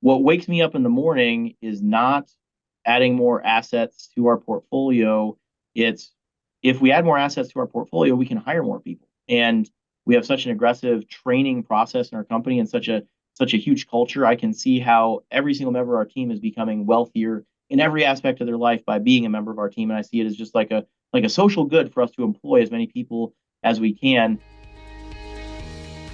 What wakes me up in the morning is not adding more assets to our portfolio. It's if we add more assets to our portfolio, we can hire more people. And we have such an aggressive training process in our company and such a huge culture. I can see how every single member of our team is becoming wealthier in every aspect of their life by being a member of our team. And I see it as just like a social good for us to employ as many people as we can.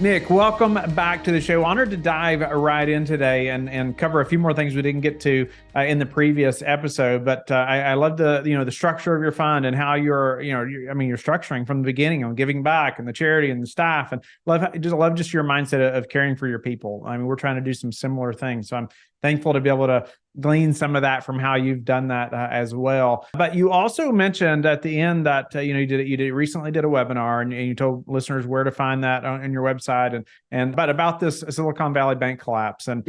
Nick, welcome back to the show. Honored to dive right in today and cover a few more things we didn't get to in the previous episode. But I love the structure of your fund and how you're structuring from the beginning on giving back and the charity and the staff, and love just your mindset of caring for your people. I mean, we're trying to do some similar things, so I'm thankful to be able to glean some of that from how you've done that as well. But you also mentioned at the end that you recently did a webinar and you told listeners where to find that on your website but about this Silicon Valley Bank collapse. And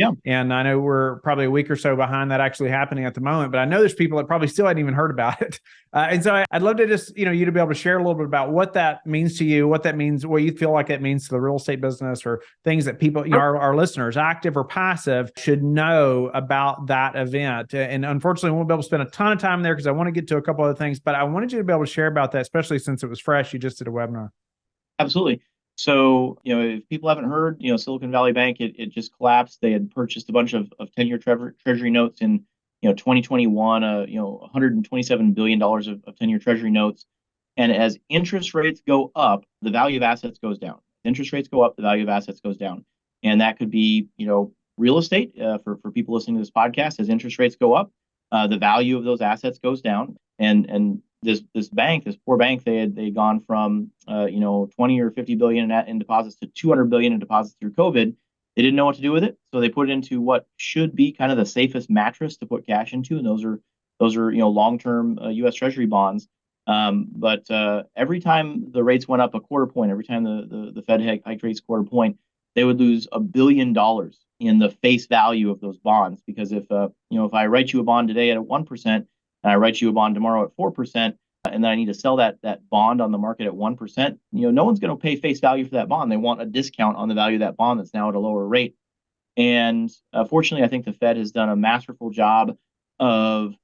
I know we're probably a week or so behind that actually happening at the moment, but I know there's people that probably still hadn't even heard about it. And so I'd love to just you to be able to share a little bit about what that means to you, what that means, what you feel like it means to the real estate business, or things that people, our listeners, active or passive, should know about that event. And unfortunately, we won't be able to spend a ton of time there because I want to get to a couple other things, but I wanted you to be able to share about that, especially since it was fresh. You just did a webinar. Absolutely. So, if people haven't heard, Silicon Valley Bank, it just collapsed. They had purchased a bunch of 10-year treasury notes in, 2021, $127 billion of 10-year treasury notes. And as interest rates go up, the value of assets goes down. Interest rates go up, the value of assets goes down. And that could be, real estate for people listening to this podcast. As interest rates go up, the value of those assets goes down. And this poor bank, they'd gone from 20 or 50 billion in deposits to 200 billion in deposits through COVID. They didn't know what to do with it, so they put it into what should be kind of the safest mattress to put cash into, and those are long-term U.S. Treasury bonds. But every time the rates went up a quarter point, every time the Fed hiked rates a quarter point, they would lose $1 billion in the face value of those bonds. Because if I write you a bond today at 1%, and I write you a bond tomorrow at 4%, and then I need to sell that bond on the market at 1%, no one's going to pay face value for that bond. They want a discount on the value of that bond that's now at a lower rate. And fortunately, I think the Fed has done a masterful job of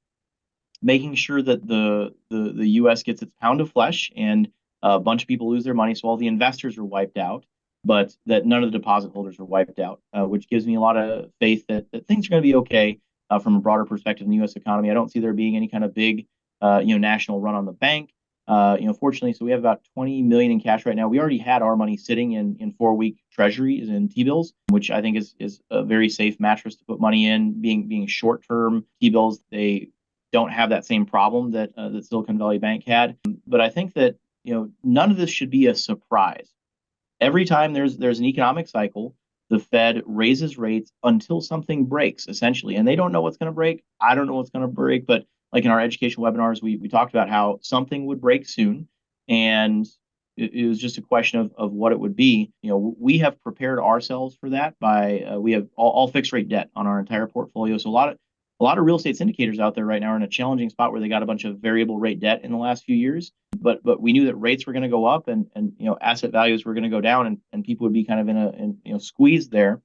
making sure that the U.S. gets its pound of flesh, and a bunch of people lose their money. So all the investors are wiped out, but that none of the deposit holders are wiped out, which gives me a lot of faith that things are going to be okay from a broader perspective in the U.S. economy. I don't see there being any kind of big, national run on the bank. Fortunately, so we have about 20 million in cash right now. We already had our money sitting in 4-week treasuries and T-bills, which I think is a very safe mattress to put money in. Being short-term T-bills, they don't have that same problem that Silicon Valley Bank had. But I think that none of this should be a surprise. Every time there's an economic cycle, the Fed raises rates until something breaks, essentially. And they don't know what's going to break. I don't know what's going to break. But like in our education webinars, we talked about how something would break soon. And it was just a question of what it would be. We have prepared ourselves for that by we have all fixed rate debt on our entire portfolio. So a lot of real estate syndicators out there right now are in a challenging spot where they got a bunch of variable rate debt in the last few years. But we knew that rates were going to go up and asset values were going to go down, and people would be kind of in squeezed there.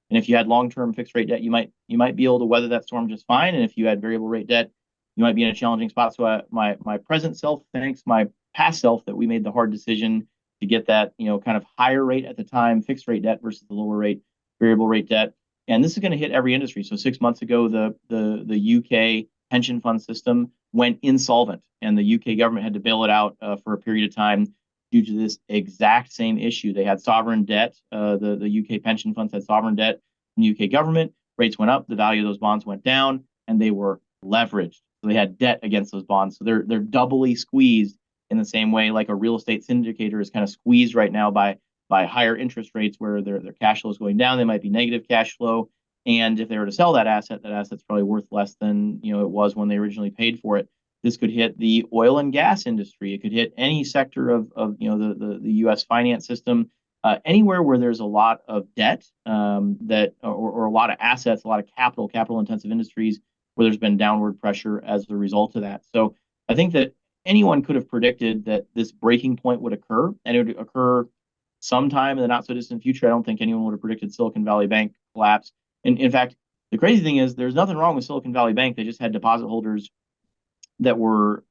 And if you had long-term fixed rate debt, you might be able to weather that storm just fine. And if you had variable rate debt, you might be in a challenging spot. So my present self thanks my past self that we made the hard decision to get that kind of higher rate at the time fixed rate debt versus the lower rate variable rate debt. And this is going to hit every industry. So 6 months ago, the UK pension fund system went insolvent, and the UK government had to bail it out for a period of time due to this exact same issue. They had sovereign debt. The UK pension funds had sovereign debt from the UK government. Rates went up, the value of those bonds went down, and they were leveraged. So they had debt against those bonds. So they're doubly squeezed in the same way like a real estate syndicator is kind of squeezed right now by higher interest rates where their cash flow is going down. They might be negative cash flow. And if they were to sell that asset's probably worth less than it was when they originally paid for it. This could hit the oil and gas industry. It could hit any sector of the U.S. finance system, anywhere where there's a lot of debt or a lot of assets, a lot of capital intensive industries where there's been downward pressure as a result of that. So I think that anyone could have predicted that this breaking point would occur, and it would occur sometime in the not so distant future. I don't think anyone would have predicted Silicon Valley Bank collapse. And in fact, The crazy thing is there's nothing wrong with Silicon Valley Bank. They just had deposit holders that were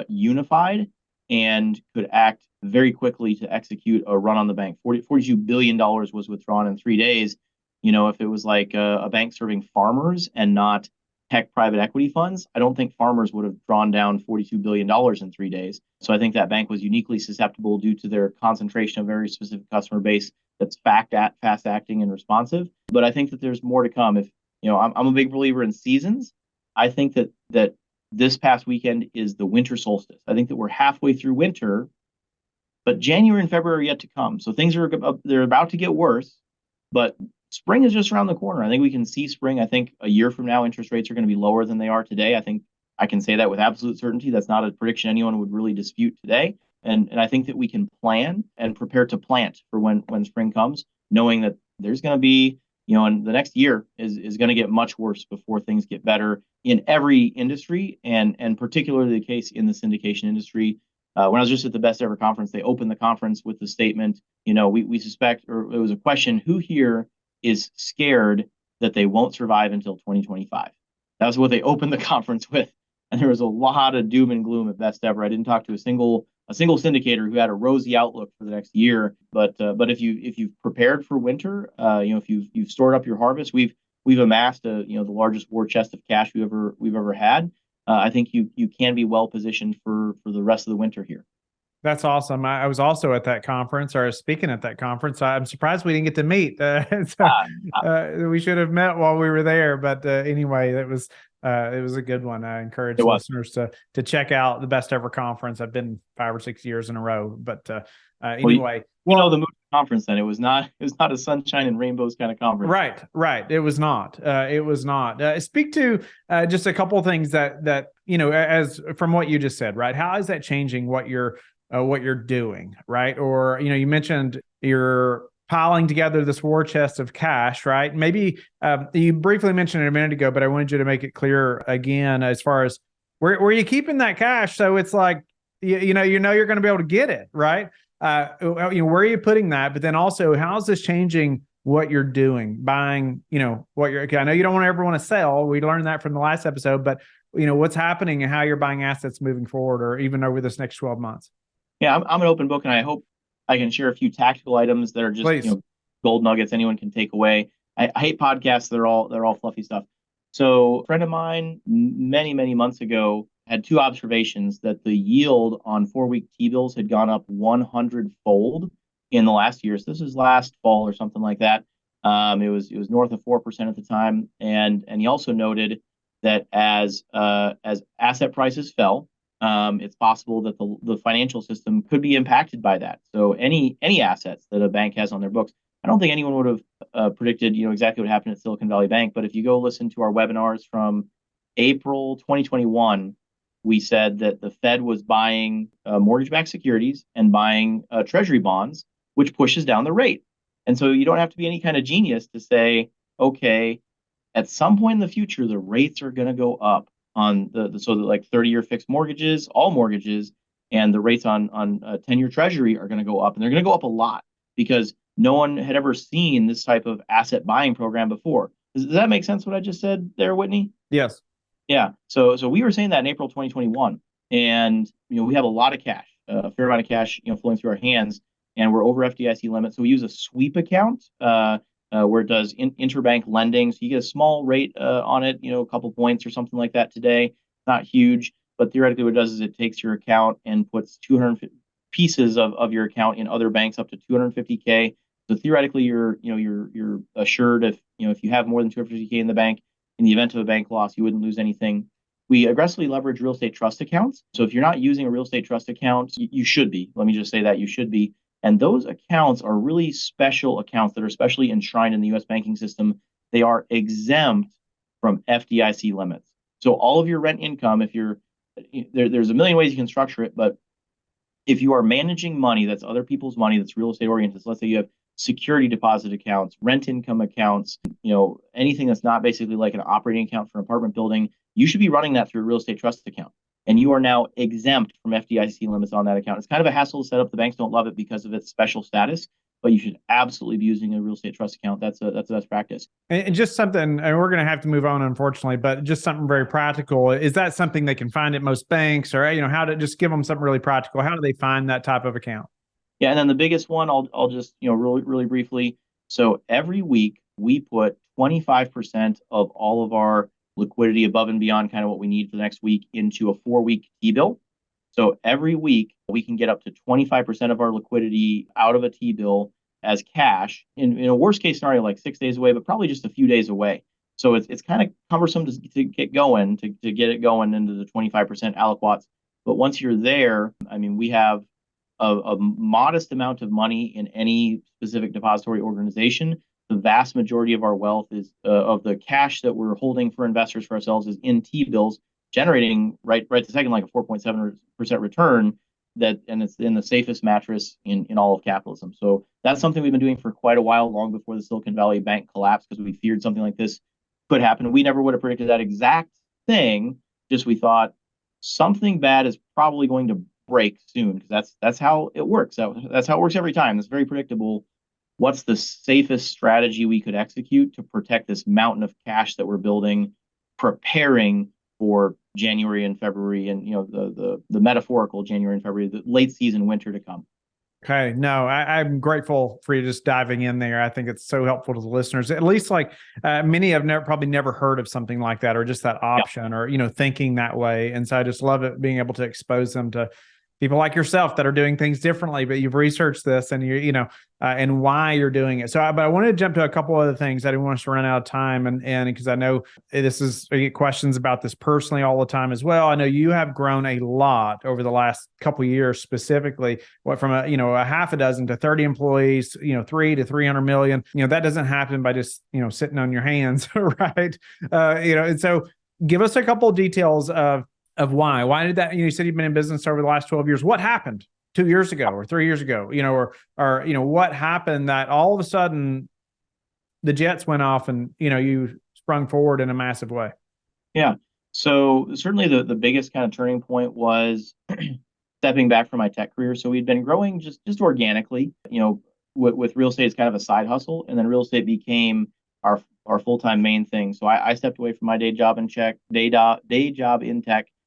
unified and could act very quickly to execute a run on the bank. $42 billion was withdrawn in 3 days. If it was like a bank serving farmers and not tech private equity funds, I don't think farmers would have drawn down $42 billion in 3 days. So I think that bank was uniquely susceptible due to their concentration of very specific customer base that's fast acting and responsive. But I think that there's more to come. If I'm a big believer in seasons. I think that this past weekend is the winter solstice. I think that we're halfway through winter, but January and February are yet to come. So things they're about to get worse, but spring is just around the corner. I think we can see spring. I think a year from now, interest rates are going to be lower than they are today. I think I can say that with absolute certainty. That's not a prediction anyone would really dispute today. And I think that we can plan and prepare to plant for when spring comes, knowing that there's going to be, and the next year is going to get much worse before things get better in every industry, and particularly the case in the syndication industry. When I was just at the Best Ever conference, they opened the conference with the statement, we suspect, or it was a question, who here is scared that they won't survive until 2025? That was what they opened the conference with. And there was a lot of doom and gloom at Best Ever. I didn't talk to a single syndicator who had a rosy outlook for the next year. But if you've prepared for winter, if you've stored up your harvest, we've amassed the largest war chest of cash we've ever had. I think you can be well positioned for the rest of the winter here. That's awesome. I was also at that conference, or speaking at that conference. I'm surprised we didn't get to meet. We should have met while we were there. But anyway, it was a good one. I encourage listeners to check out the Best Ever conference. I've been 5 or 6 years in a row. But anyway, the mood conference. Then it was not a sunshine and rainbows kind of conference. Right. It was not. It was not. Speak to just a couple of things that as from what you just said. Right, how is that changing what you're doing, right? Or, you mentioned you're piling together this war chest of cash, right? Maybe you briefly mentioned it a minute ago, but I wanted you to make it clear again as far as where are you keeping that cash? So it's like, you're going to be able to get it, right? Where are you putting that? But then also, how is this changing what you're doing, buying, I know you don't want everyone to sell. We learned that from the last episode, but what's happening and how you're buying assets moving forward or even over this next 12 months. Yeah, I'm an open book, and I hope I can share a few tactical items that are just gold nuggets anyone can take away. I hate podcasts; they're all fluffy stuff. So, a friend of mine many months ago had two observations: that the yield on 4-week T-bills had gone up 100-fold in the last year. So this was last fall or something like that. It was north of 4% at the time, and he also noted that as asset prices fell, it's possible that the financial system could be impacted by that. So any assets that a bank has on their books, I don't think anyone would have predicted exactly what happened at Silicon Valley Bank. But if you go listen to our webinars from April 2021, we said that the Fed was buying mortgage-backed securities and buying treasury bonds, which pushes down the rate. And so you don't have to be any kind of genius to say, okay, at some point in the future, the rates are going to go up on so that like 30-year fixed mortgages, all mortgages, and the rates on 10-year treasury are going to go up, and they're going to go up a lot because no one had ever seen this type of asset buying program before. Does that make sense what I just said there, Whitney? Yes. Yeah. So we were saying that in April 2021, and we have a lot of cash, a fair amount of cash, flowing through our hands, and we're over FDIC limit. So we use a sweep account where it does interbank lending. So you get a small rate on it, a couple points or something like that today. Not huge, but theoretically what it does is it takes your account and puts 250 pieces of your account in other banks up to 250K. So theoretically you're assured if you have more than 250K in the bank, in the event of a bank loss, you wouldn't lose anything. We aggressively leverage real estate trust accounts. So if you're not using a real estate trust account, you should be. Let me just say that you should be. And those accounts are really special accounts that are especially enshrined in the U.S. banking system. They are exempt from FDIC limits. So all of your rent income, if you're there's a million ways you can structure it, but if you are managing money that's other people's money that's real estate oriented, so let's say you have security deposit accounts, rent income accounts, anything that's not basically like an operating account for an apartment building, you should be running that through a real estate trust account. And you are now exempt from FDIC limits on that account. It's kind of a hassle to set up. The banks don't love it because of its special status. but you should absolutely be using a real estate trust account. That's the best practice. And just something, and we're going to have to move on, unfortunately, but just something very practical. Is that something they can find at most banks, or how to just give them something really practical? How do they find that type of account? Yeah, and then the biggest one, I'll just really briefly. So every week we put 25% of all of our liquidity above and beyond kind of what we need for the next week into a 4-week T-bill. So every week we can get up to 25% of our liquidity out of a T-bill as cash in a worst case scenario, like 6 days away, but probably just a few days away. So it's kind of cumbersome to get going, to get it going into the 25% aliquots. But once you're there, I mean, we have a modest amount of money in any specific depository organization. The vast majority of our wealth is of the cash that we're holding for investors for ourselves is in T-bills, generating right this second like a 4.7% return. And it's in the safest mattress in all of capitalism. So that's something we've been doing for quite a while, long before the Silicon Valley Bank collapsed, because we feared something like this could happen. We never would have predicted that exact thing. Just we thought something bad is probably going to break soon, because that's how it works. That's how it works every time. It's very predictable. What's the safest strategy we could execute to protect this mountain of cash that we're building, preparing for January and February, and the metaphorical January and February, the late season winter to come. Okay. No, I'm grateful for you just diving in there. I think it's so helpful to the listeners. At least like many have probably never heard of something like that, or just that option, or, thinking that way. And so I just love it, being able to expose them to people like yourself that are doing things differently, but you've researched this, and and why you're doing it. So, but I wanted to jump to a couple other things. I didn't want us to run out of time, and because I know I get questions about this personally all the time as well. I know you have grown a lot over the last couple of years, specifically from a half a dozen to 30 employees, 3 to 300 million. That doesn't happen by just sitting on your hands, right? And so give us a couple of details of why did that, you said you've been in business over the last 12 years. What happened 2 years ago or 3 years ago, or what happened that all of a sudden the jets went off and, you sprung forward in a massive way? Yeah. So certainly the biggest kind of turning point was stepping back from my tech career. So we'd been growing just organically, with real estate as kind of a side hustle, and then real estate became our full-time main thing. So I stepped away from my day job in tech.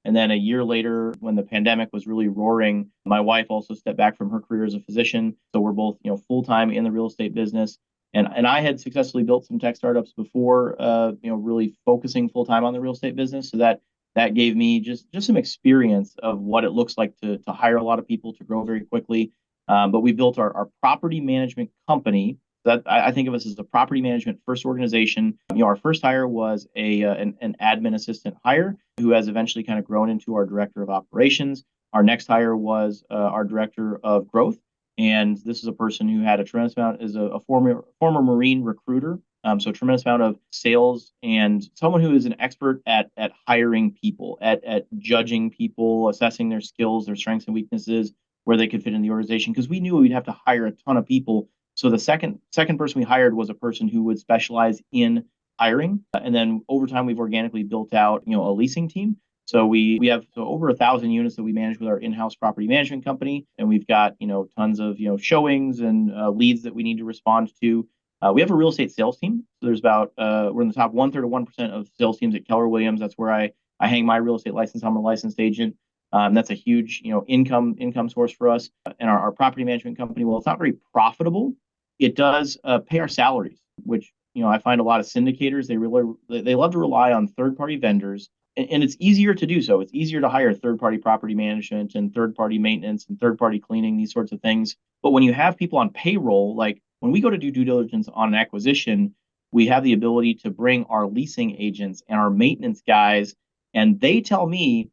And then a year later, when the pandemic was really roaring, my wife also stepped back from her career as a physician. So we're both, full-time in the real estate business. And I had successfully built some tech startups before, really focusing full-time on the real estate business. So that gave me just some experience of what it looks like to hire a lot of people, to grow very quickly. But we built our property management company. That I think of us as a property management first organization. Our first hire was an admin assistant hire, who has eventually kind of grown into our director of operations. Our next hire was our director of growth, and this is a person who had a tremendous amount, is a former Marine recruiter. So a tremendous amount of sales, and someone who is an expert at hiring people, at judging people, assessing their skills, their strengths and weaknesses, where they could fit in the organization. Because we knew we'd have to hire a ton of people. So the second person we hired was a person who would specialize in hiring. And then over time, we've organically built out, a leasing team. So we have over 1,000 units that we manage with our in-house property management company. And we've got, tons of, showings and leads that we need to respond to. We have a real estate sales team. So there's about, we're in the top 1/3 of 1% of sales teams at Keller Williams. That's where I hang my real estate license. I'm a licensed agent. That's a huge, income source for us. And our property management company, well, it's not very profitable. It does pay our salaries, which, I find a lot of syndicators, they love to rely on third-party vendors, and it's easier to do so. It's easier to hire third-party property management and third-party maintenance and third-party cleaning, these sorts of things. But when you have people on payroll, like when we go to do due diligence on an acquisition, we have the ability to bring our leasing agents and our maintenance guys, and they tell me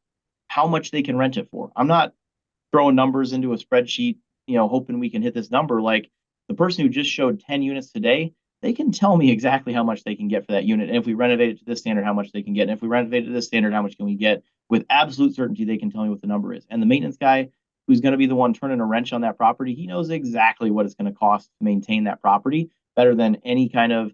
how much they can rent it for. I'm not throwing numbers into a spreadsheet, hoping we can hit this number. Like the person who just showed 10 units today, they can tell me exactly how much they can get for that unit. And if we renovate it to this standard, how much they can get. And if we renovate it to this standard, how much can we get? With absolute certainty, they can tell me what the number is. And the maintenance guy, who's going to be the one turning a wrench on that property, he knows exactly what it's going to cost to maintain that property better than any kind of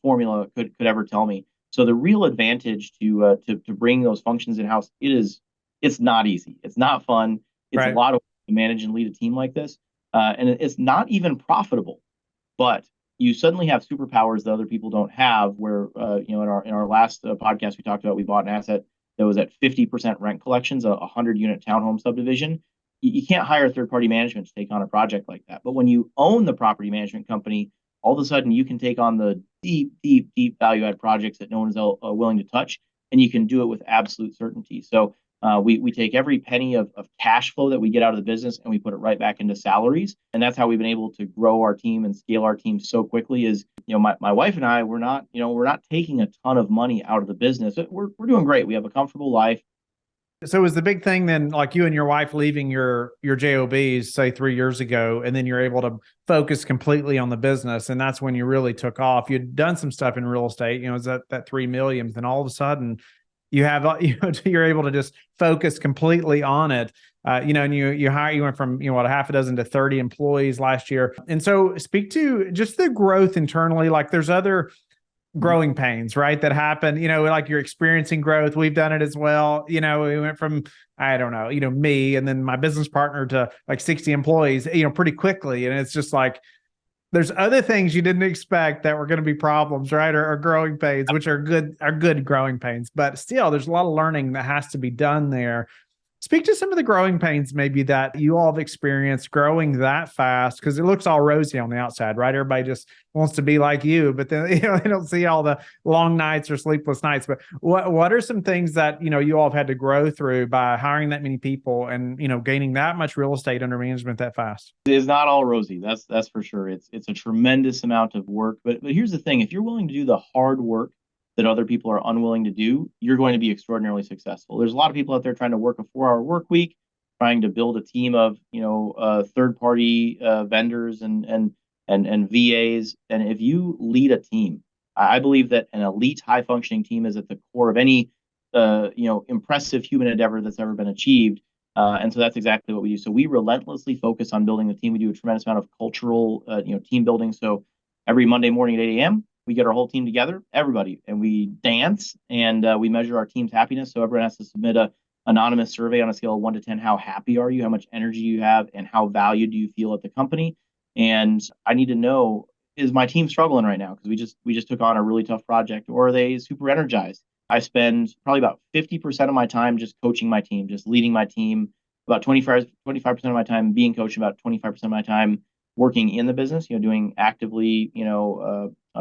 formula could ever tell me. So the real advantage to bring those functions in house, it's not easy. It's not fun. It's right. A lot of work to manage and lead a team like this. and it's not even profitable, but you suddenly have superpowers that other people don't have. Where in our last podcast we talked about, we bought an asset that was at 50% rent collections, a 100-unit townhome subdivision. You can't hire third party management to take on a project like that. But when you own the property management company, all of a sudden you can take on the deep value add projects that no one's willing to touch, and you can do it with absolute certainty. So we take every penny of cash flow that we get out of the business and we put it right back into salaries. And that's how we've been able to grow our team and scale our team so quickly. Is, my wife and I, we're not taking a ton of money out of the business. We're doing great. We have a comfortable life. So was the big thing then, like you and your wife leaving your JOBs, say 3 years ago, and then you're able to focus completely on the business, and that's when you really took off. You'd done some stuff in real estate, is that 3 million, then all of a sudden you have, you're able to just focus completely on it. And you went from, what, a half a dozen to 30 employees last year. And so speak to just the growth internally. Like there's other growing pains, right? That happen, like you're experiencing growth. We've done it as well. We went from, I don't know, me and then my business partner to like 60 employees, pretty quickly. And it's just like, there's other things you didn't expect that were going to be problems, right? Or growing pains, which are good growing pains, but still there's a lot of learning that has to be done there. Speak to some of the growing pains maybe that you all have experienced growing that fast, because it looks all rosy on the outside, right? Everybody just wants to be like you, but then they don't see all the long nights or sleepless nights. But what are some things that you all have had to grow through by hiring that many people and gaining that much real estate under management that fast? It is not all rosy. That's for sure. It's a tremendous amount of work. But here's the thing: if you're willing to do the hard work that other people are unwilling to do, you're going to be extraordinarily successful. There's a lot of people out there trying to work a 4-hour work week, trying to build a team of third-party vendors and VAs. And if you lead a team, I believe that an elite, high-functioning team is at the core of any impressive human endeavor that's ever been achieved. And so that's exactly what we do. So we relentlessly focus on building the team. We do a tremendous amount of cultural, team building. So every Monday morning at 8 a.m., we get our whole team together, everybody, and we dance and we measure our team's happiness. So everyone has to submit a anonymous survey on a scale of 1 to 10. How happy are you? How much energy you have, and how valued do you feel at the company? And I need to know, is my team struggling right now? Because we just took on a really tough project, or are they super energized? I spend probably about 50% of my time just coaching my team, just leading my team. About 25% of my time being coached, about 25% of my time working in the business, doing actively,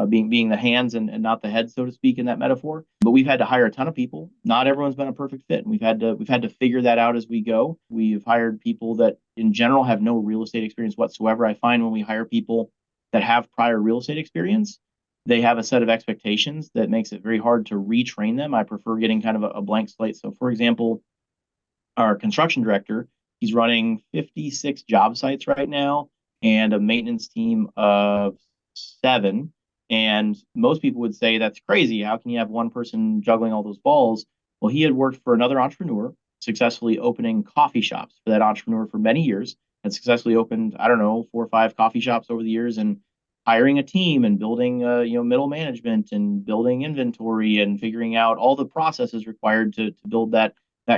being the hands and not the head, so to speak, in that metaphor. But we've had to hire a ton of people. Not everyone's been a perfect fit. And we've had to figure that out as we go. We've hired people that in general have no real estate experience whatsoever. I find when we hire people that have prior real estate experience, they have a set of expectations that makes it very hard to retrain them. I prefer getting kind of a blank slate. So for example, our construction director, he's running 56 job sites right now and a maintenance team of 7. And most people would say that's crazy. How can you have one person juggling all those balls? Well, he had worked for another entrepreneur, successfully opening coffee shops for that entrepreneur for many years, and successfully opened, I don't know, 4 or 5 coffee shops over the years, and hiring a team and building, middle management and building inventory and figuring out all the processes required to build that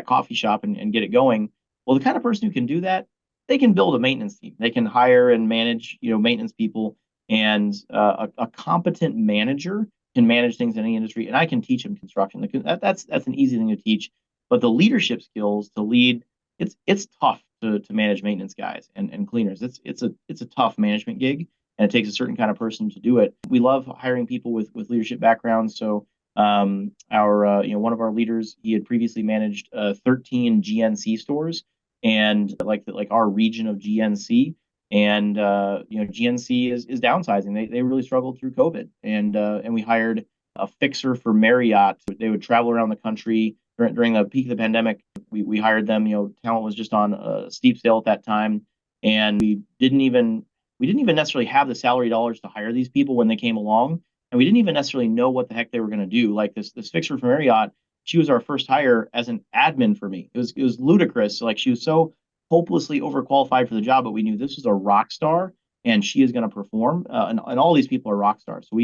coffee shop and get it going. Well, the kind of person who can do that, they can build a maintenance team. They can hire and manage, maintenance people. And a competent manager can manage things in any industry, and I can teach them construction. That's an easy thing to teach. But the leadership skills to lead, it's tough to manage maintenance guys and cleaners. It's a tough management gig, and it takes a certain kind of person to do it. We love hiring people with leadership backgrounds. So our one of our leaders, he had previously managed 13 GNC stores, and like our region of GNC. And GNC is downsizing. They really struggled through COVID, and we hired a fixer for Marriott. They would travel around the country during the peak of the pandemic. We hired them. Talent was just on a steep sale at that time, and we didn't even necessarily have the salary dollars to hire these people when they came along, and we didn't even necessarily know what the heck they were going to do. Like this fixer for Marriott, she was our first hire as an admin for me. It was ludicrous. Like, she was so hopelessly overqualified for the job, but we knew this was a rock star and she is going to perform. And all these people are rock stars. So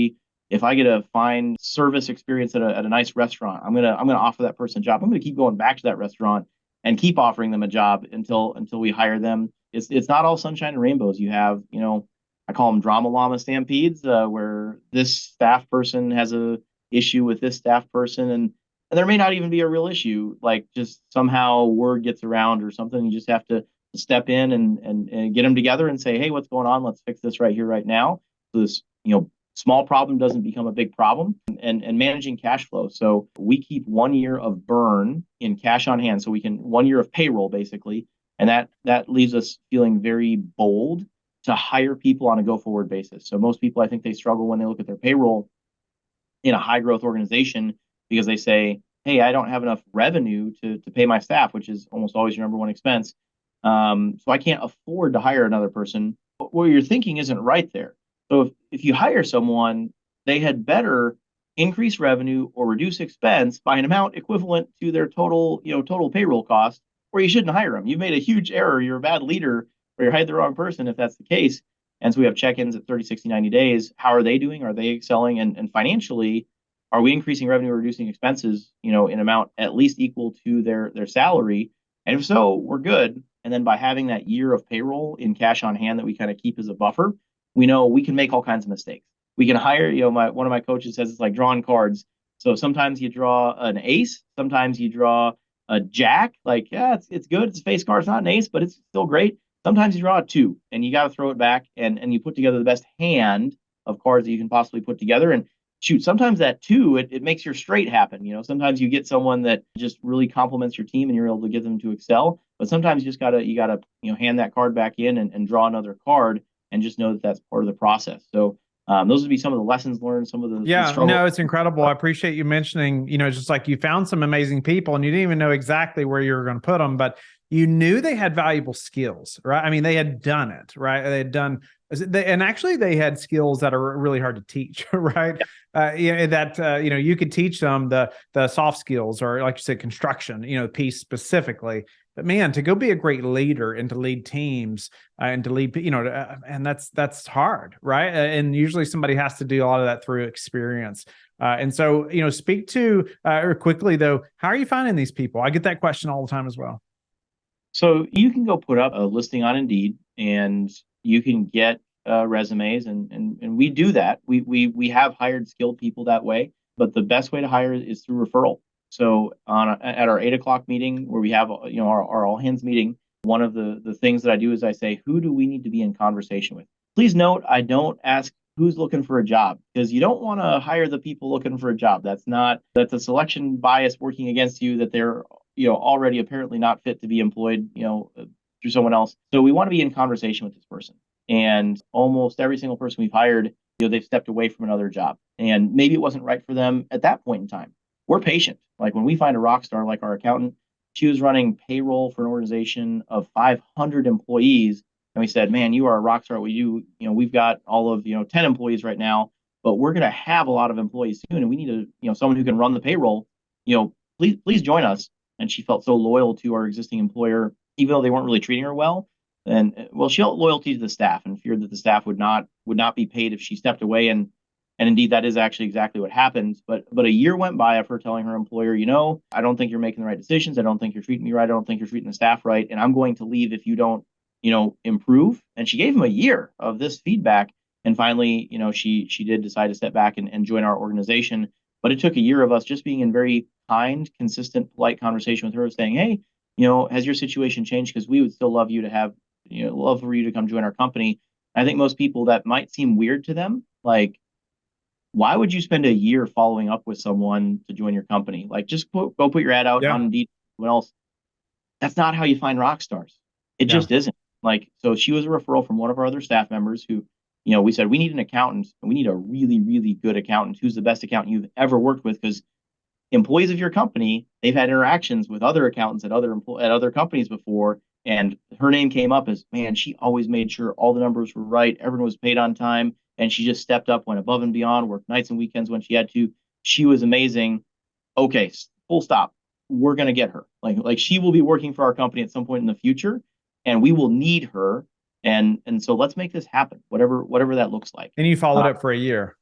if I get to find service experience at a nice restaurant, I'm gonna offer that person a job. I'm gonna keep going back to that restaurant and keep offering them a job until we hire them. it's not all sunshine and rainbows. You have, I call them drama llama stampedes, where this staff person has a issue with this staff person, and there may not even be a real issue. Like just somehow word gets around or something. You just have to step in and get them together and say, hey, what's going on? Let's fix this right here, right now. So this, small problem doesn't become a big problem, and managing cash flow. So we keep 1 year of burn in cash on hand. So we can 1 year of payroll basically. And that leaves us feeling very bold to hire people on a go forward basis. So most people, I think they struggle when they look at their payroll in a high growth organization because they say, hey, I don't have enough revenue to pay my staff, which is almost always your number one expense. So I can't afford to hire another person. But what you're thinking isn't right there. So if you hire someone, they had better increase revenue or reduce expense by an amount equivalent to their total payroll cost, or you shouldn't hire them. You've made a huge error. You're a bad leader, or you hired the wrong person if that's the case. And so we have check-ins at 30, 60, 90 days. How are they doing? Are they excelling? And financially, are we increasing revenue or reducing expenses, in amount at least equal to their salary? And if so, we're good. And then by having that year of payroll in cash on hand that we kind of keep as a buffer, we know we can make all kinds of mistakes. We can hire, one of my coaches says it's like drawing cards. So sometimes you draw an ace, sometimes you draw a jack. Like, yeah, it's good. It's a face card. It's not an ace, but it's still great. Sometimes you draw a two and you got to throw it back and you put together the best hand of cards that you can possibly put together. And shoot, sometimes that two, it makes your straight happen. Sometimes you get someone that just really complements your team and you're able to get them to excel. But sometimes you gotta hand that card back in and draw another card and just know that that's part of the process. So those would be some of the lessons learned, some of the no, it's incredible. I appreciate you mentioning, just like you found some amazing people and you didn't even know exactly where you were going to put them, but you knew they had valuable skills, right? I mean, they had done it, right? And actually they had skills that are really hard to teach, right? Yeah. You could teach them the soft skills or like you said, construction, piece specifically. But man, to go be a great leader and to lead teams and to lead, and that's hard, right? And usually somebody has to do a lot of that through experience. And so, speak to quickly though, how are you finding these people? I get that question all the time as well. So you can go put up a listing on Indeed and you can get resumes and we do that. We have hired skilled people that way, but the best way to hire is through referral. So at our 8 o'clock meeting where we have our all hands meeting, one of the things that I do is I say, who do we need to be in conversation with? Please note, I don't ask who's looking for a job because you don't want to hire the people looking for a job. That's a selection bias working against you that they're already apparently not fit to be employed through someone else. So we want to be in conversation with this person. And almost every single person we've hired, they've stepped away from another job and maybe it wasn't right for them at that point in time. We're patient. Like when we find a rock star, like our accountant, she was running payroll for an organization of 500 employees. And we said, man, you are a rock star. We've got all of, 10 employees right now, but we're going to have a lot of employees soon. And we need someone who can run the payroll, please join us. And she felt so loyal to our existing employer, even though they weren't really treating her well. And she felt loyalty to the staff and feared that the staff would not be paid if she stepped away. And indeed, that is actually exactly what happened. But a year went by of her telling her employer, I don't think you're making the right decisions. I don't think you're treating me right. I don't think you're treating the staff right. And I'm going to leave if you don't, improve. And she gave him a year of this feedback. And finally, she did decide to step back and join our organization. But it took a year of us just being in very kind, consistent, polite conversation with her, saying, hey, has your situation changed? Because we would still love you to have, love for you to come join our company. I think most people that might seem weird to them, like, why would you spend a year following up with someone to join your company? Like, just go put your ad out on Indeed. What else? That's not how you find rock stars. It just isn't. Like, so she was a referral from one of our other staff members who, we said, we need an accountant and we need a really, really good accountant who's the best accountant you've ever worked with. Because employees of your company, they've had interactions with other accountants at other companies before. And her name came up as, man, she always made sure all the numbers were right. Everyone was paid on time. And she just stepped up, went above and beyond, worked nights and weekends when she had to. She was amazing. Okay, full stop. We're going to get her. Like she will be working for our company at some point in the future, and we will need her. And so let's make this happen, whatever that looks like. And you followed up for a year.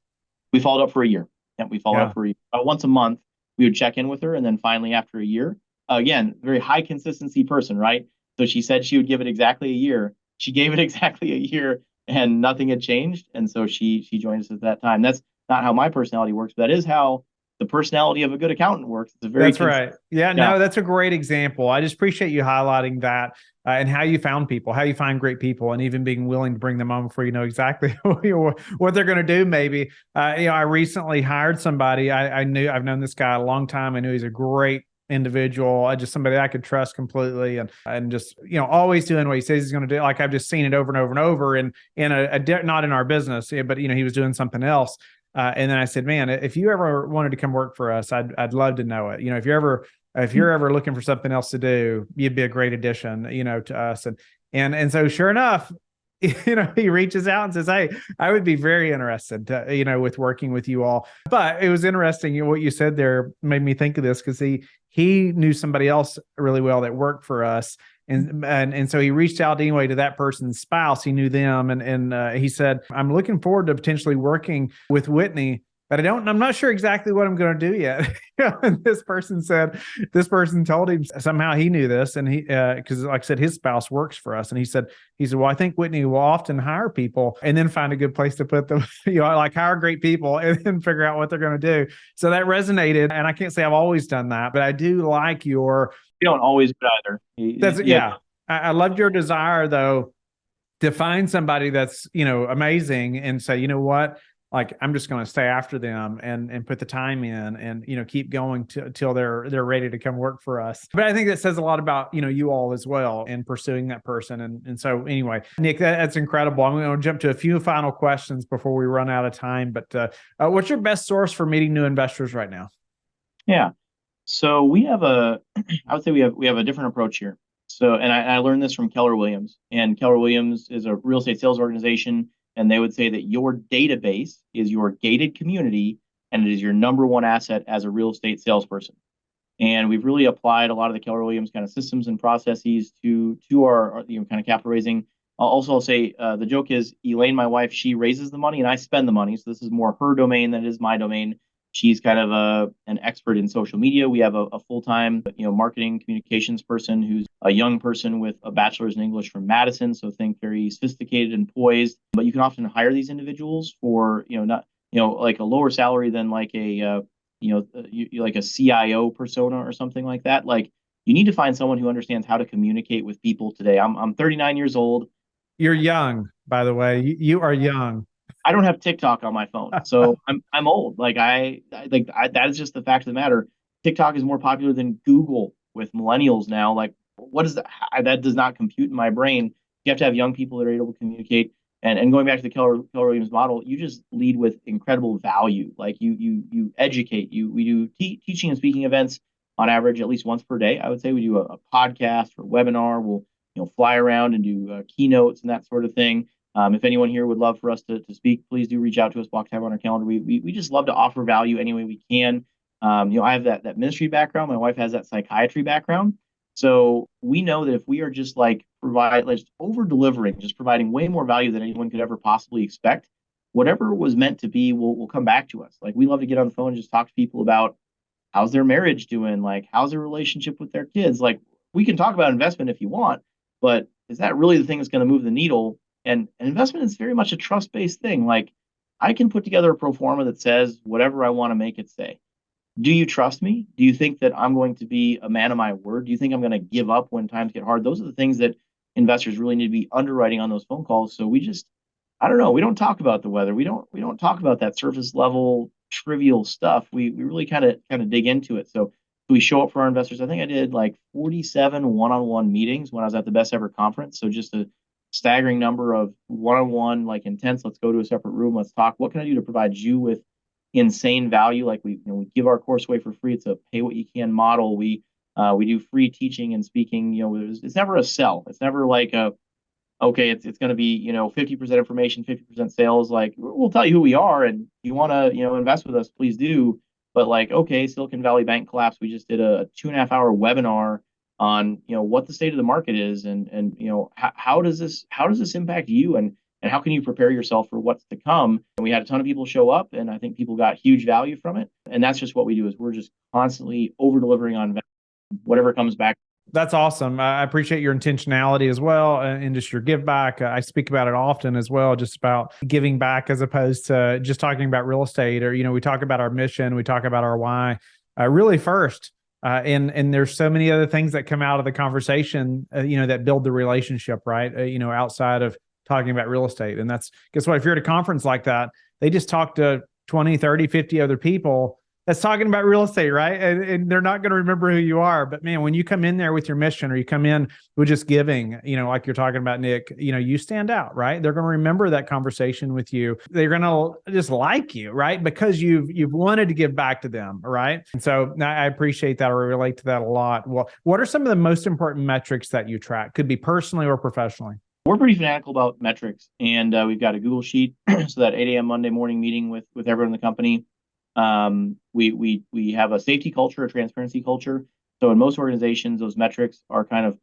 We followed up for a year. Yeah, we followed up for a year. Once a month, we would check in with her. And then finally, after a year, again, very high consistency person, right? So she said she would give it exactly a year. she gave it exactly a year and nothing had changed. And so she joined us at that time. That's not how my personality works, but that is how the personality of a good accountant works. It's a very That's right. Yeah, yeah. no, that's a great example. I just appreciate you highlighting that and how you found people, how you find great people, and even being willing to bring them on before you know exactly what they're going to do. Maybe, I recently hired somebody. I've known this guy a long time. I knew he's a great individual. Just somebody I could trust completely, and just always doing what he says he's going to do. Like I've just seen it over and over and over, and in not in our business, but he was doing something else. And then I said, man, if you ever wanted to come work for us, I'd love to know it. If you're ever looking for something else to do, you'd be a great addition, to us. And so sure enough, he reaches out and says, hey, I would be very interested to, with working with you all. But it was interesting. What you said there made me think of this, because he knew somebody else really well that worked for us. And so he reached out anyway to that person's spouse. He knew them. And he said, I'm looking forward to potentially working with Whitney, but I'm not sure exactly what I'm going to do yet. And this person told him somehow he knew this. And because like I said, his spouse works for us. And he said, well, I think Whitney will often hire people and then find a good place to put them, like hire great people and then figure out what they're going to do. So that resonated. And I can't say I've always done that, but I do like you don't always do either. Yeah. I loved your desire though, to find somebody that's, amazing and say, you know what? Like, I'm just going to stay after them and put the time in and, keep going till they're ready to come work for us. But I think that says a lot about, you all as well in pursuing that person. And so anyway, Nick, that's incredible. I'm going to jump to a few final questions before we run out of time. But what's your best source for meeting new investors right now? Yeah. So we have I would say we have a different approach here. So, and I learned this from Keller Williams, and Keller Williams is a real estate sales organization. And they would say that your database is your gated community, and it is your number one asset as a real estate salesperson. And we've really applied a lot of the Keller Williams kind of systems and processes to our kind of capital raising. I'll say the joke is Elaine, my wife, she raises the money and I spend the money. So this is more her domain than it is my domain. She's kind of an expert in social media. We have a full-time, marketing communications person who's a young person with a bachelor's in English from Madison. So think very sophisticated and poised. But you can often hire these individuals for, not, like a lower salary than like like a CIO persona or something like that. Like you need to find someone who understands how to communicate with people today. I'm 39 years old. You're young, by the way. You are young. I don't have TikTok on my phone, so I'm old. Like that is just the fact of the matter. TikTok is more popular than Google with millennials now. Like, what is that? That does not compute in my brain. You have to have young people that are able to communicate. And going back to the Keller Williams model, you just lead with incredible value. Like you educate. We do teaching and speaking events on average at least once per day. I would say we do a podcast or webinar. We'll fly around and do keynotes and that sort of thing. If anyone here would love for us to speak, please do reach out to us, block time on our calendar. We just love to offer value any way we can. I have that ministry background. My wife has that psychiatry background. So we know that if we are just over delivering, just providing way more value than anyone could ever possibly expect, whatever was meant to be will come back to us. Like we love to get on the phone and just talk to people about how's their marriage doing? Like how's their relationship with their kids? Like we can talk about investment if you want, but is that really the thing that's going to move the needle? And investment is very much a trust-based thing. Like I can put together a pro forma that says whatever I want to make it say. Do you trust me? Do you think that I'm going to be a man of my word? Do you think I'm going to give up when times get hard? Those are the things that investors really need to be underwriting on those phone calls. So I don't know. We don't talk about the weather. We don't talk about that surface level trivial stuff. We really kind of dig into it. So we show up for our investors. I think I did like 47 one-on-one meetings when I was at the Best Ever conference. So just a staggering number of one-on-one, like intense. Let's go to a separate room. Let's talk. What can I do to provide you with insane value? Like we give our course away for free. It's a pay what you can model. We do free teaching and speaking. It's never a sell. It's never like it's going to be 50% information, 50% sales. Like we'll tell you who we are, and if you want to invest with us, please do. But like Silicon Valley Bank collapse. We just did a 2.5-hour webinar on what the state of the market is, and how does this impact you, and how can you prepare yourself for what's to come. And we had a ton of people show up, and I think people got huge value from it. And that's just what we do, is we're just constantly over delivering on whatever comes back. That's awesome. I appreciate your intentionality as well, and just your give back. I speak about it often as well, just about giving back as opposed to just talking about real estate. Or, we talk about our mission, we talk about our why, really first. And there's so many other things that come out of the conversation, that build the relationship, right? Outside of talking about real estate. And guess what? If you're at a conference like that, they just talk to 20, 30, 50 other people that's talking about real estate, right? And they're not going to remember who you are. But man, when you come in there with your mission, or you come in with just giving, like you're talking about, Nick, you stand out, right? They're going to remember that conversation with you. They're going to just like you, right? Because you've wanted to give back to them, right? And so I appreciate that. I relate to that a lot. Well, what are some of the most important metrics that you track? Could be personally or professionally. We're pretty fanatical about metrics, and we've got a Google sheet. So that 8 a.m. Monday morning meeting with everyone in the company. We have a safety culture, a transparency culture. So in most organizations, those metrics are kind of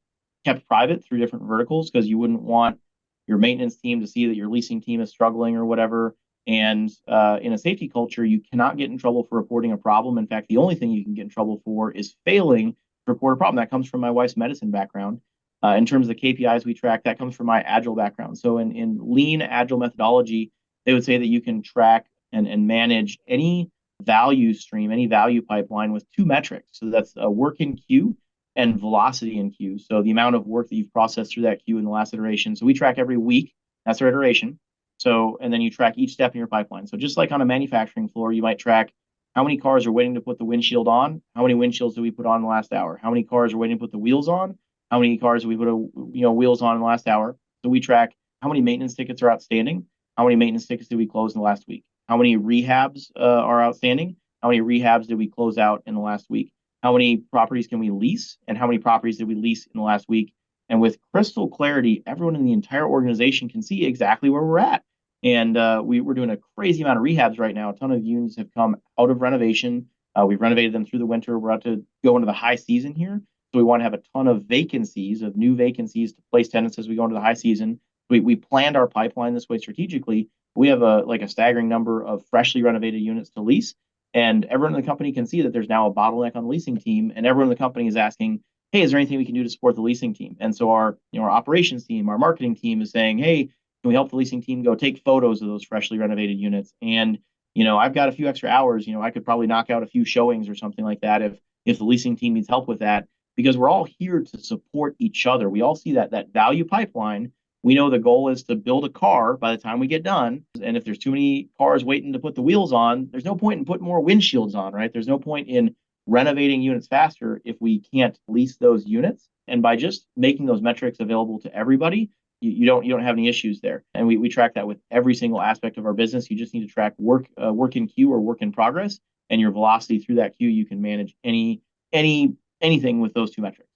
kept private through different verticals, because you wouldn't want your maintenance team to see that your leasing team is struggling or whatever. And in a safety culture, you cannot get in trouble for reporting a problem. In fact, the only thing you can get in trouble for is failing to report a problem. That comes from my wife's medicine background. In terms of the KPIs we track, that comes from my agile background. So in lean agile methodology, they would say that you can track and manage any value stream, any value pipeline with two metrics. So that's a work in queue and velocity in queue. So the amount of work that you've processed through that queue in the last iteration. So we track every week. That's our iteration. So, and then you track each step in your pipeline. So just like on a manufacturing floor, you might track how many cars are waiting to put the windshield on, how many windshields do we put on in the last hour, how many cars are waiting to put the wheels on, how many cars do we put wheels on in the last hour. So we track how many maintenance tickets are outstanding, how many maintenance tickets did we close in the last week, how many rehabs are outstanding, how many rehabs did we close out in the last week, how many properties can we lease, and how many properties did we lease in the last week. And with crystal clarity, everyone in the entire organization can see exactly where we're at. And we're doing a crazy amount of rehabs right now. A ton of units have come out of renovation. We've renovated them through the winter. We're about to go into the high season here. So we want to have a ton of new vacancies to place tenants as we go into the high season. We planned our pipeline this way strategically. We have a staggering number of freshly renovated units to lease. And everyone in the company can see that there's now a bottleneck on the leasing team. And everyone in the company is asking, hey, is there anything we can do to support the leasing team? And so our operations team, our marketing team is saying, hey, can we help the leasing team go take photos of those freshly renovated units? And, I've got a few extra hours, I could probably knock out a few showings or something like that if the leasing team needs help with that, because we're all here to support each other. We all see that value pipeline. We know the goal is to build a car by the time we get done. And if there's too many cars waiting to put the wheels on, there's no point in putting more windshields on, right? There's no point in renovating units faster if we can't lease those units. And by just making those metrics available to everybody, you don't have any issues there. And we track that with every single aspect of our business. You just need to track work in queue or work in progress, and your velocity through that queue. You can manage anything with those two metrics.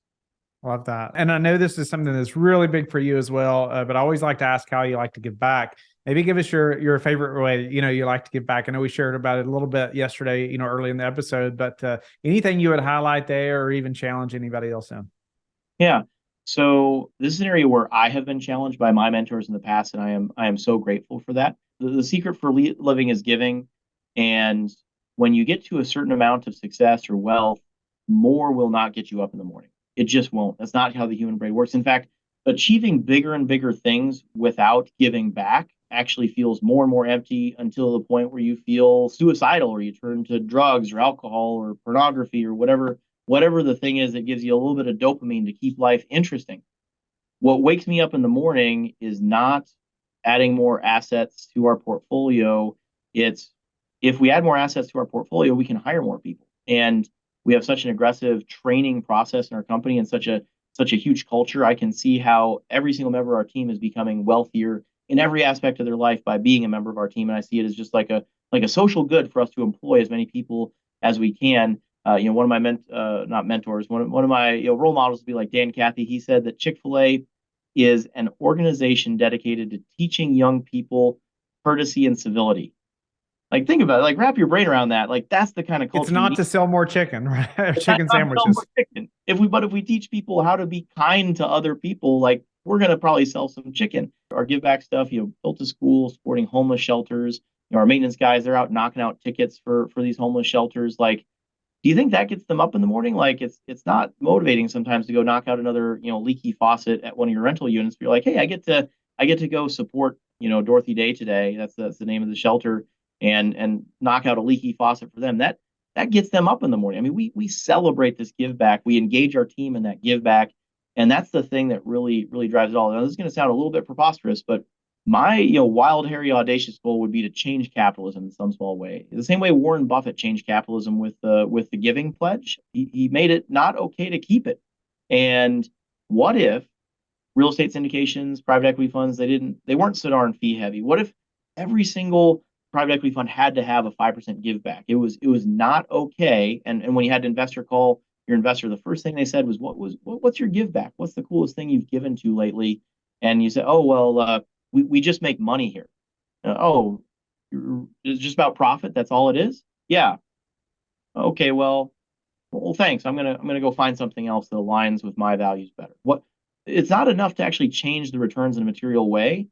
Love that. And I know this is something that's really big for you as well, but I always like to ask how you like to give back. Maybe give us your favorite way, you like to give back. I know we shared about it a little bit yesterday, early in the episode, but anything you would highlight there or even challenge anybody else in? Yeah. So this is an area where I have been challenged by my mentors in the past, and I am so grateful for that. The secret for living is giving. And when you get to a certain amount of success or wealth, more will not get you up in the morning. It just won't. That's not how the human brain works. In fact, achieving bigger and bigger things without giving back actually feels more and more empty, until the point where you feel suicidal, or you turn to drugs or alcohol or pornography or whatever the thing is that gives you a little bit of dopamine to keep life interesting. What wakes me up in the morning is not adding more assets to our portfolio. It's, if we add more assets to our portfolio, we can hire more people. And we have such an aggressive training process in our company, and such a huge culture. I can see how every single member of our team is becoming wealthier in every aspect of their life by being a member of our team. And I see it as just like a social good for us to employ as many people as we can. One of my not mentors, one of my role models would be like Dan Cathy. He said that Chick-fil-A is an organization dedicated to teaching young people courtesy and civility. Like, think about it. Like, wrap your brain around that. Like, that's the kind of culture. It's not to sell more chicken, right? Chicken sandwiches. Chicken. If we teach people how to be kind to other people, like, we're gonna probably sell some chicken. Our give back stuff, built a school, supporting homeless shelters. Our maintenance guys, they're out knocking out tickets for these homeless shelters. Like, Do you think that gets them up in the morning? Like it's not motivating sometimes to go knock out another, leaky faucet at one of your rental units. But you're like, hey, I get to go support, Dorothy Day today. That's the name of the shelter, and knock out a leaky faucet for them. That gets them up in the morning. I mean, we celebrate this give back. We engage our team in that give back, and that's the thing that really really drives it all. Now, this is going to sound a little bit preposterous, but my wild, hairy, audacious goal would be to change capitalism in some small way. The same way Warren Buffett changed capitalism with the Giving Pledge. He made it not okay to keep it. And what if real estate syndications, private equity funds, they weren't so darn fee heavy? What if every single private equity fund had to have a 5% give back? It was not okay. And when you had an investor call your investor, the first thing they said was, what's your give back? What's the coolest thing you've given to lately? And you said, oh well, we just make money here. It's just about profit. That's all it is. Yeah. Okay. Well, thanks. I'm gonna go find something else that aligns with my values better. It's not enough to actually change the returns in a material way,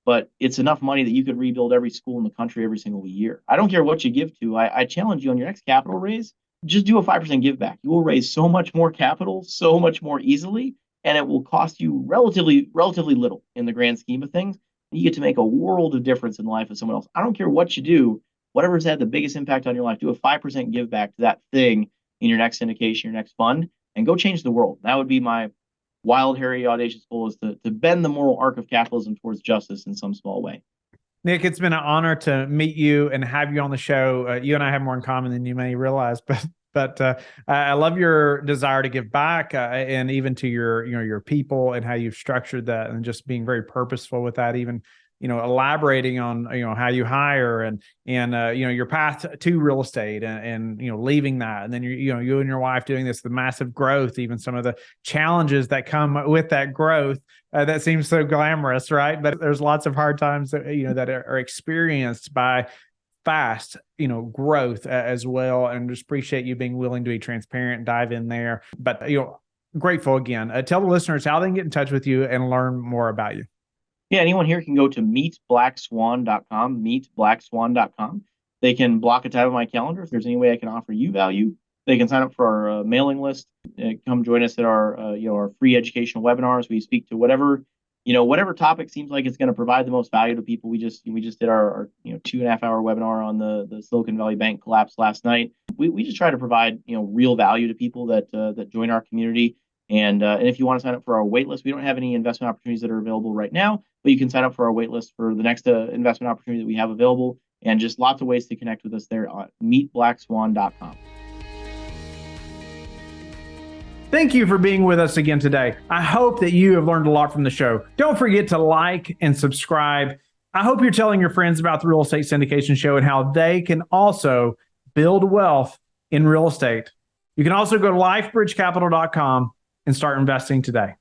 but it's enough money that you could rebuild every school in the country every single year. I don't care what you give to. I challenge you on your next capital raise, just do a 5% give back. You will raise so much more capital, so much more easily, and it will cost you relatively little in the grand scheme of things. You get to make a world of difference in the life of someone else. I don't care what you do, whatever's had the biggest impact on your life, do a 5% give back to that thing in your next syndication, your next fund, and go change the world. That would be my wild, hairy, audacious goal, is to bend the moral arc of capitalism towards justice in some small way. Nick, it's been an honor to meet you and have you on the show. You and I have more in common than you may realize, but I love your desire to give back, and even to your people and how you've structured that, and just being very purposeful with that. Even elaborating on how you hire and your path to real estate, and leaving that, and then you and your wife doing the massive growth, even some of the challenges that come with that growth. That seems so glamorous, right? But there's lots of hard times that that are experienced by fast growth as well. And just appreciate you being willing to be transparent and dive in there. But grateful again. Tell the listeners how they can get in touch with you and learn more about you. Yeah, anyone here can go to meetblackswan.com, meetblackswan.com. They can block a time on my calendar. If there's any way I can offer you value, they can sign up for our mailing list. Come join us at our free educational webinars. We speak to whatever topic seems like it's going to provide the most value to people. We just did our 2.5-hour webinar on the Silicon Valley Bank collapse last night. We just try to provide real value to people that join our community. And if you want to sign up for our wait list, we don't have any investment opportunities that are available right now, but you can sign up for our wait list for the next investment opportunity that we have available, and just lots of ways to connect with us there at meetblackswan.com. Thank you for being with us again today. I hope that you have learned a lot from the show. Don't forget to like and subscribe. I hope you're telling your friends about the Real Estate Syndication Show and how they can also build wealth in real estate. You can also go to lifebridgecapital.com and start investing today.